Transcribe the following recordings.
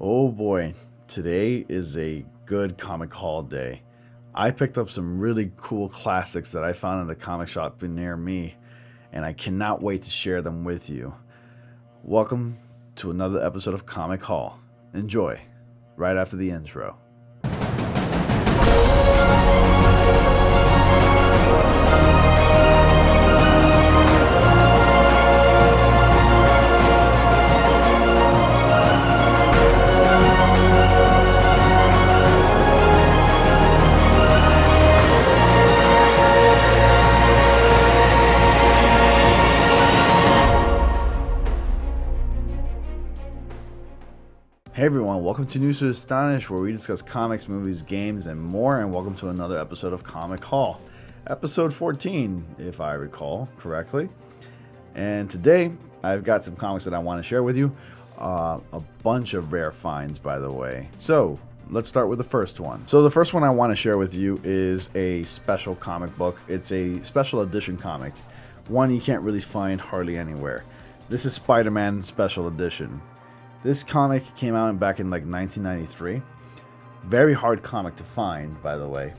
Oh boy, today is a good comic haul day. I picked up some really cool classics that I found in the comic shop near me, and I cannot wait to share them with you. Welcome to another episode of Comic Haul. Enjoy, right after the intro. Hey everyone, welcome to News to Astonish, where we discuss comics, movies, games, and more, and welcome to another episode of Comic Haul. Episode 14, if I recall correctly. And today, I've got some comics that I want to share with you. A bunch of rare finds, by the way. So, let's start with the first one. So the first one I want to share with you is a special comic book. It's a special edition comic. One you can't really find hardly anywhere. This is Spider-Man Special Edition. This comic came out back in like 1993. Very hard comic to find, by the way.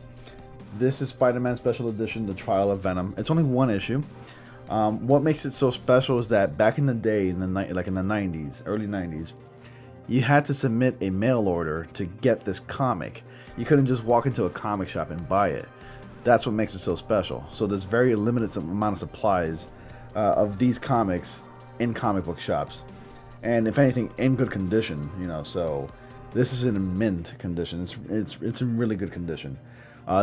This is Spider-Man Special Edition, The Trial of Venom. It's only one issue. What makes it so special is that back in the day, in the 90s, early 90s, you had to submit a mail order to get this comic. You couldn't just walk into a comic shop and buy it. That's what makes it so special. So there's very limited amount of supplies of these comics in comic book shops. And if anything, in good condition, so this is in mint condition. It's in really good condition.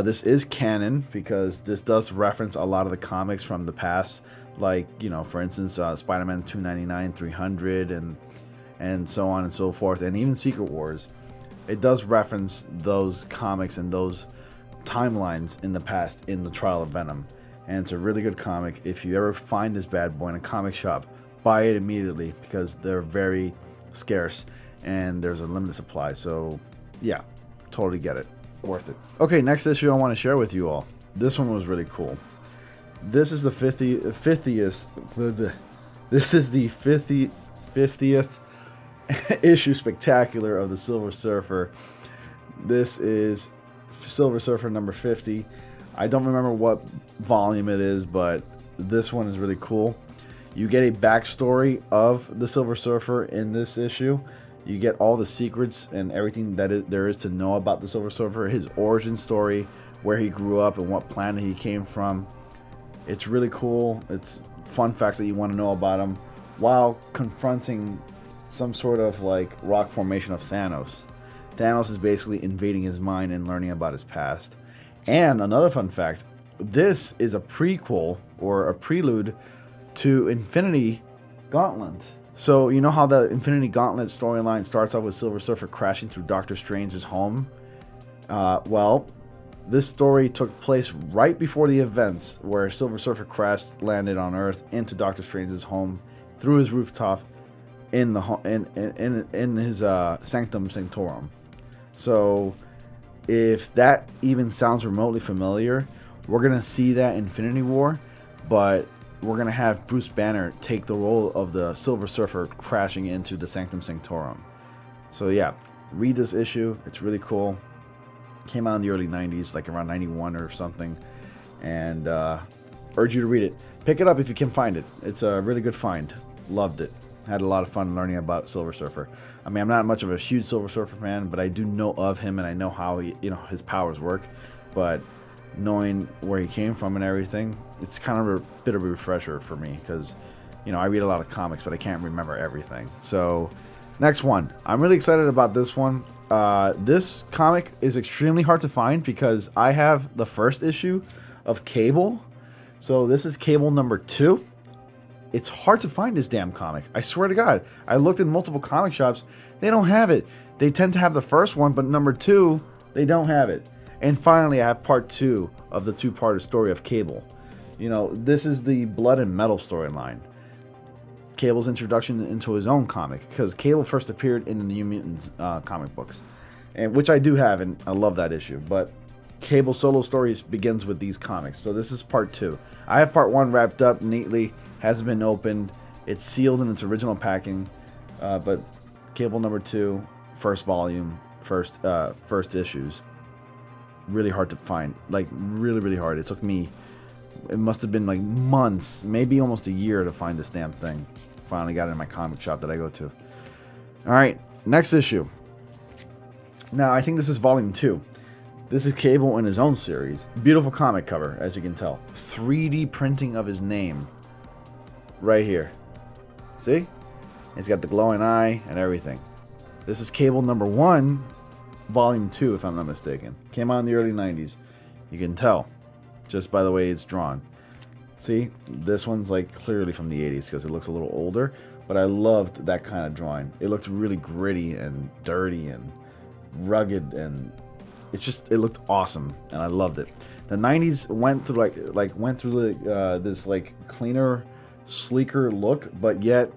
This is canon because this does reference a lot of the comics from the past, like, for instance, Spider-Man 299, 300, and so on and so forth, and even Secret Wars. It does reference those comics and those timelines in the past in The Trial of Venom. And it's a really good comic. If you ever find this bad boy in a comic shop, buy it immediately because they're very scarce and there's a limited supply. So yeah, totally get it. Worth it. Okay, next issue I want to share with you all. This one was really cool. This is the 50th issue spectacular of the Silver Surfer. This is Silver Surfer number 50. I don't remember what volume it is, but this one is really cool. You get a backstory of the Silver Surfer in this issue. You get all the secrets and everything that there is to know about the Silver Surfer, his origin story, where he grew up and what planet he came from. It's really cool. It's fun facts that you want to know about him while confronting some sort of like rock formation of Thanos. Thanos is basically invading his mind and learning about his past. And another fun fact, this is a prequel or a prelude to Infinity Gauntlet. So you know how the Infinity Gauntlet storyline starts off with Silver Surfer crashing through Doctor Strange's home? Well, this story took place right before the events where Silver Surfer landed on Earth into Doctor Strange's home through his rooftop in his Sanctum Sanctorum. So if that even sounds remotely familiar, we're gonna see that in Infinity War, but we're going to have Bruce Banner take the role of the Silver Surfer crashing into the Sanctum Sanctorum. So yeah, read this issue. It's really cool. Came out in the early 90s, like around 91 or something. And urge you to read it. Pick it up if you can find it. It's a really good find. Loved it. Had a lot of fun learning about Silver Surfer. I mean, I'm not much of a huge Silver Surfer fan, but I do know of him and I know how his powers work. But knowing where he came from and everything, it's kind of a bit of a refresher for me because I read a lot of comics, but I can't remember everything. So next one, I'm really excited about this one. This comic is extremely hard to find because I have the first issue of Cable. So this is Cable number 2. It's hard to find this damn comic. I swear to God, I looked in multiple comic shops. They don't have it. They tend to have the first one, but number 2, they don't have it. And finally, I have part 2 of the 2-part story of Cable. This is the Blood and Metal storyline. Cable's introduction into his own comic, because Cable first appeared in the New Mutants comic books, and which I do have, and I love that issue. But Cable's solo stories begins with these comics. So this is part 2. I have part 1 wrapped up neatly, hasn't been opened. It's sealed in its original packing, but Cable number 2 first volume, first issues. Really hard to find, like really hard. It took me, it must have been like months, maybe almost a year to find this damn thing. Finally got it in my comic shop that I go to. All right, next issue. Now I think this is volume 2. This is Cable in his own series. Beautiful comic cover, as you can tell. 3D printing of his name right here. See? He's got the glowing eye and everything. This is Cable number 1, volume 2, if I'm not mistaken. Came out in the early 90s. You can tell just by the way it's drawn. See? This one's like clearly from the 80s because it looks a little older, but I loved that kind of drawing. It looked really gritty and dirty and rugged, and it looked awesome, and I loved it. The 90s went through this like cleaner, sleeker look, but yet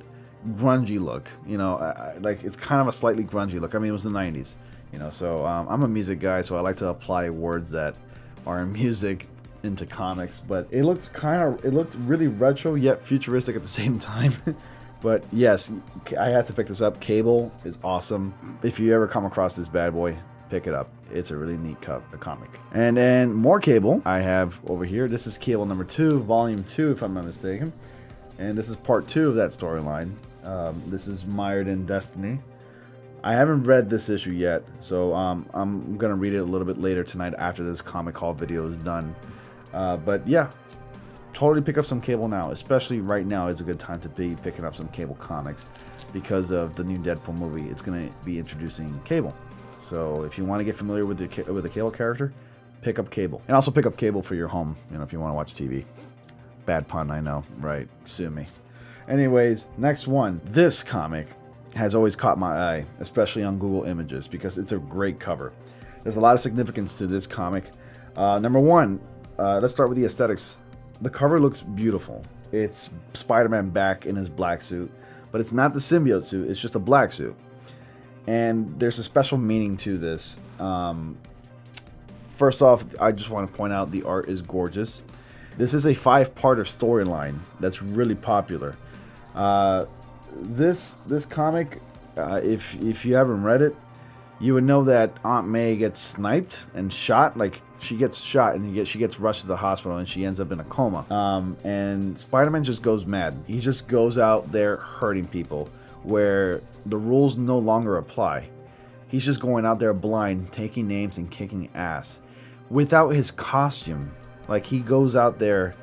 grungy look. You know, like it's kind of a slightly grungy look. I mean, it was the 90s. You know, so I'm a music guy, so I like to apply words that are in music into comics. But it looked really retro yet futuristic at the same time. But yes, I had to pick this up. Cable is awesome. If you ever come across this bad boy, pick it up. It's a really neat comic. And then more Cable I have over here. This is Cable number 2, volume 2, if I'm not mistaken. And this is part 2 of that storyline. This is Mired in Destiny. I haven't read this issue yet, so I'm gonna read it a little bit later tonight after this comic haul video is done. But yeah, totally pick up some Cable now. Especially right now is a good time to be picking up some Cable comics because of the new Deadpool movie. It's gonna be introducing Cable. So if you want to get familiar with the Cable character, pick up Cable. And also pick up Cable for your home, you know, if you want to watch TV. Bad pun, I know, right? Sue me. Anyways, next one. This comic has always caught my eye, especially on Google Images, because it's a great cover. There's a lot of significance to this comic. Number one, let's start with the aesthetics. The cover looks beautiful. It's Spider-Man back in his black suit, but it's not the symbiote suit, it's just a black suit. And there's a special meaning to this. First off, I just want to point out the art is gorgeous. This is a 5-parter storyline that's really popular. This comic, if you haven't read it, you would know that Aunt May gets sniped and shot. Like, she gets shot and she gets rushed to the hospital and she ends up in a coma. And Spider-Man just goes mad. He just goes out there hurting people where the rules no longer apply. He's just going out there blind, taking names and kicking ass without his costume. Like, he goes out there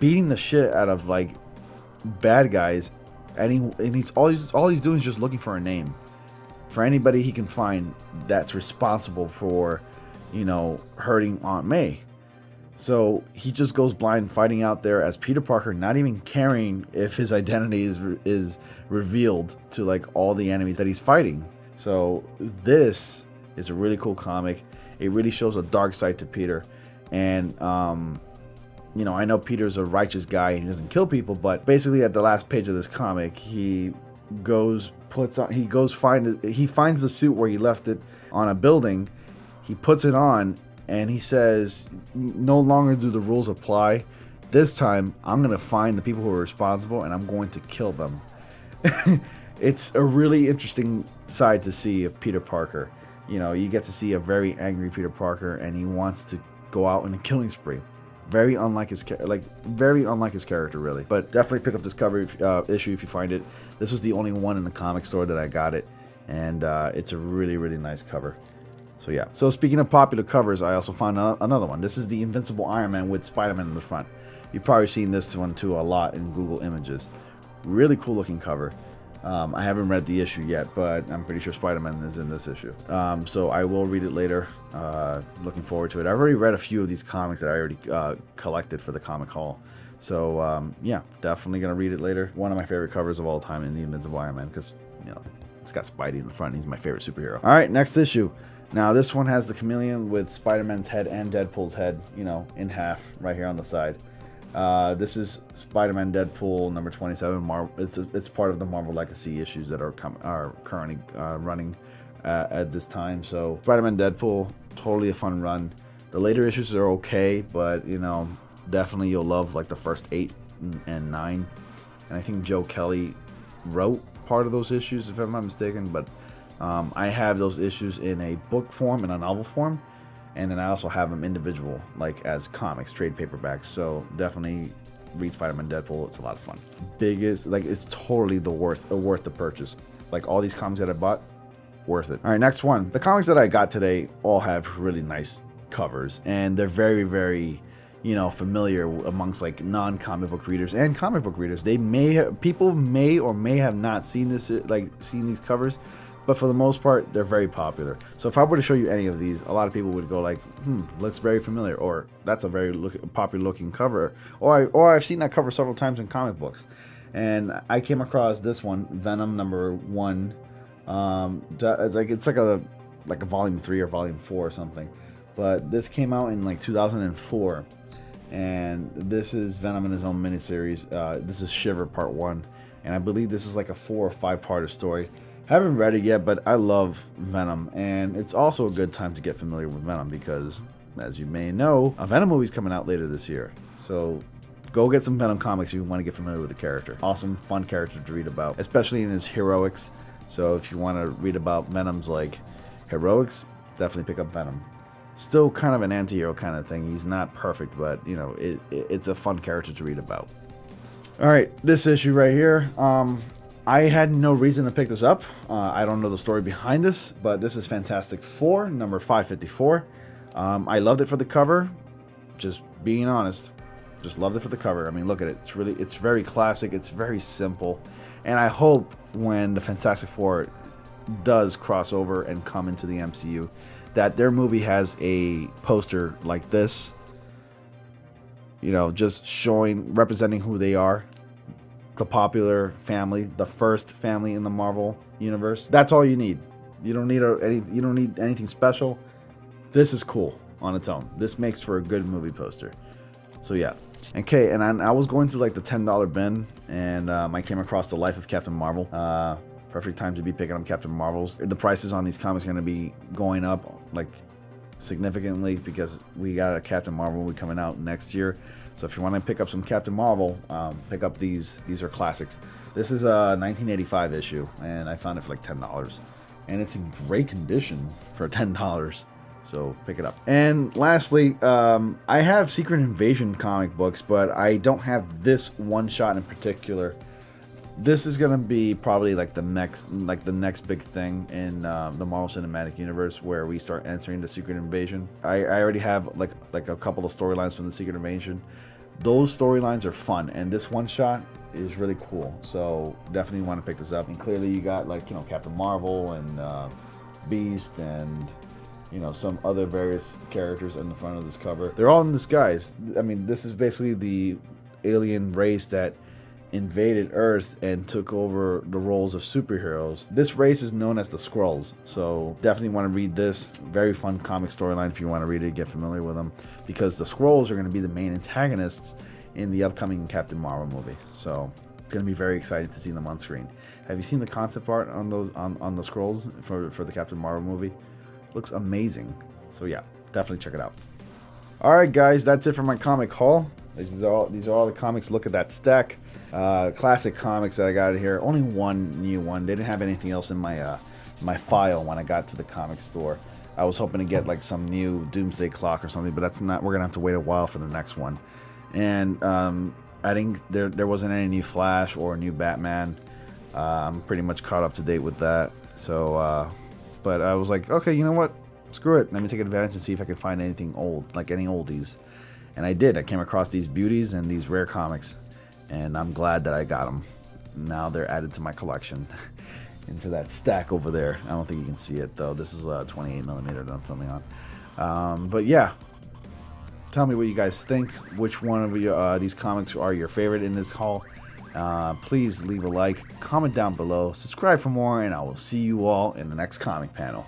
beating the shit out of like bad guys, and he's all he's doing is just looking for a name for anybody he can find that's responsible for, you know, hurting Aunt May. So he just goes blind fighting out there as Peter Parker, not even caring if his identity is revealed to like all the enemies that he's fighting. So this is a really cool comic. It really shows a dark side to Peter. And you know, I know Peter's a righteous guy and he doesn't kill people, but basically at the last page of this comic, he finds the suit where he left it on a building. He puts it on and he says, no longer do the rules apply. This time, I'm going to find the people who are responsible and I'm going to kill them. It's a really interesting side to see of Peter Parker. You know, you get to see a very angry Peter Parker and he wants to go out in a killing spree. Very unlike his character, really. But definitely pick up this cover issue if you find it. This was the only one in the comic store that I got it, and it's a really, really nice cover. So yeah. So speaking of popular covers, I also found another one. This is the Invincible Iron Man with Spider-Man in the front. You've probably seen this one too a lot in Google Images. Really cool looking cover. I haven't read the issue yet, but I'm pretty sure Spider-Man is in this issue. So I will read it later. Looking forward to it. I've already read a few of these comics that I already collected for the comic haul. So yeah, definitely gonna read it later. One of my favorite covers of all time in the Invincible Iron Man, because, you know, it's got Spidey in the front. He's my favorite superhero. All right, next issue. Now this one has the chameleon with Spider-Man's head and Deadpool's head, you know, in half right here on the side. This is Spiderman Deadpool number 27. It's part of the Marvel Legacy issues that are currently running at this time. So Spiderman Deadpool, totally a fun run. The later issues are okay, but you know, definitely you'll love like the first 8 and 9. And I think Joe Kelly wrote part of those issues, if I'm not mistaken. But I have those issues in a book form and a novel form, and then I also have them individual, like as comics, trade paperbacks. So definitely read Spiderman Deadpool. It's a lot of fun. Biggest, like, it's totally worth the purchase. Like, all these comics that I bought, worth it. All right, next one. The comics that I got today all have really nice covers, and they're very, very, you know, familiar amongst like non-comic book readers and comic book readers. People may or may have not seen this, like seen these covers, but for the most part, they're very popular. So if I were to show you any of these, a lot of people would go like, looks very familiar, or that's a very popular looking cover, or I've seen that cover several times in comic books. And I came across this one, Venom #1. It's like a volume 3 or volume 4 or something. But this came out in like 2004. And this is Venom in his own miniseries. This is Shiver Part 1. And I believe this is like a 4 or 5-parter story. Haven't read it yet, but I love Venom, and it's also a good time to get familiar with Venom because, as you may know, a Venom movie is coming out later this year. So go get some Venom comics if you want to get familiar with the character. Awesome, fun character to read about, especially in his heroics. So if you want to read about Venom's like heroics, definitely pick up Venom. Still kind of an anti-hero kind of thing. He's not perfect, but you know, it's a fun character to read about. All right, this issue right here. I had no reason to pick this up. I don't know the story behind this, but this is Fantastic Four, number 554. I loved it for the cover. Just being honest, just loved it for the cover. I mean, look at it. It's very classic. It's very simple. And I hope when the Fantastic Four does cross over and come into the MCU, that their movie has a poster like this, you know, just representing who they are. The popular family, the first family in the Marvel universe. That's all you need. You don't need anything special. This is cool on its own. This makes for a good movie poster. So yeah. Okay, and I was going through like the $10 bin, and I came across The Life of Captain Marvel. Perfect time to be picking up Captain Marvels. The prices on these comics are going to be going up like significantly because we got a Captain Marvel movie coming out next year. So if you want to pick up some Captain Marvel, pick up these. These are classics. This is a 1985 issue, and I found it for like $10. And it's in great condition for $10. So pick it up. And lastly, I have Secret Invasion comic books, but I don't have this one shot in particular. This is gonna be probably like the next big thing in the Marvel Cinematic Universe, where we start entering the Secret Invasion. I already have like a couple of storylines from the Secret Invasion. Those storylines are fun, and this one shot is really cool. So definitely want to pick this up. And clearly you got like, you know, Captain Marvel and Beast and, you know, some other various characters in the front of this cover. They're all in disguise. I mean, this is basically the alien race that invaded Earth and took over the roles of superheroes. This race is known as the Skrulls, so definitely want to read this. Very fun comic storyline if you want to read it, get familiar with them, because the Skrulls are going to be the main antagonists in the upcoming Captain Marvel movie. So it's going to be very exciting to see them on screen. Have you seen the concept art on those on the Skrulls for the Captain Marvel movie? Looks amazing. So yeah, definitely check it out. All right, guys, that's it for my comic haul. These are all the comics. Look at that stack. Classic comics that I got here. Only one new one. They didn't have anything else in my my file when I got to the comic store. I was hoping to get like some new Doomsday Clock or something, but that's not. We're gonna have to wait a while for the next one. And I think there wasn't any new Flash or new Batman. I'm pretty much caught up to date with that. So, but I was like, okay, you know what? Screw it. Let me take advantage and see if I can find anything old, like any oldies. And I did. I came across these beauties and these rare comics, and I'm glad that I got them. Now they're added to my collection, into that stack over there. I don't think you can see it though. This is a 28mm that I'm filming on. But yeah, tell me what you guys think. Which one of these comics are your favorite in this haul? Please leave a like, comment down below, subscribe for more, and I will see you all in the next comic panel.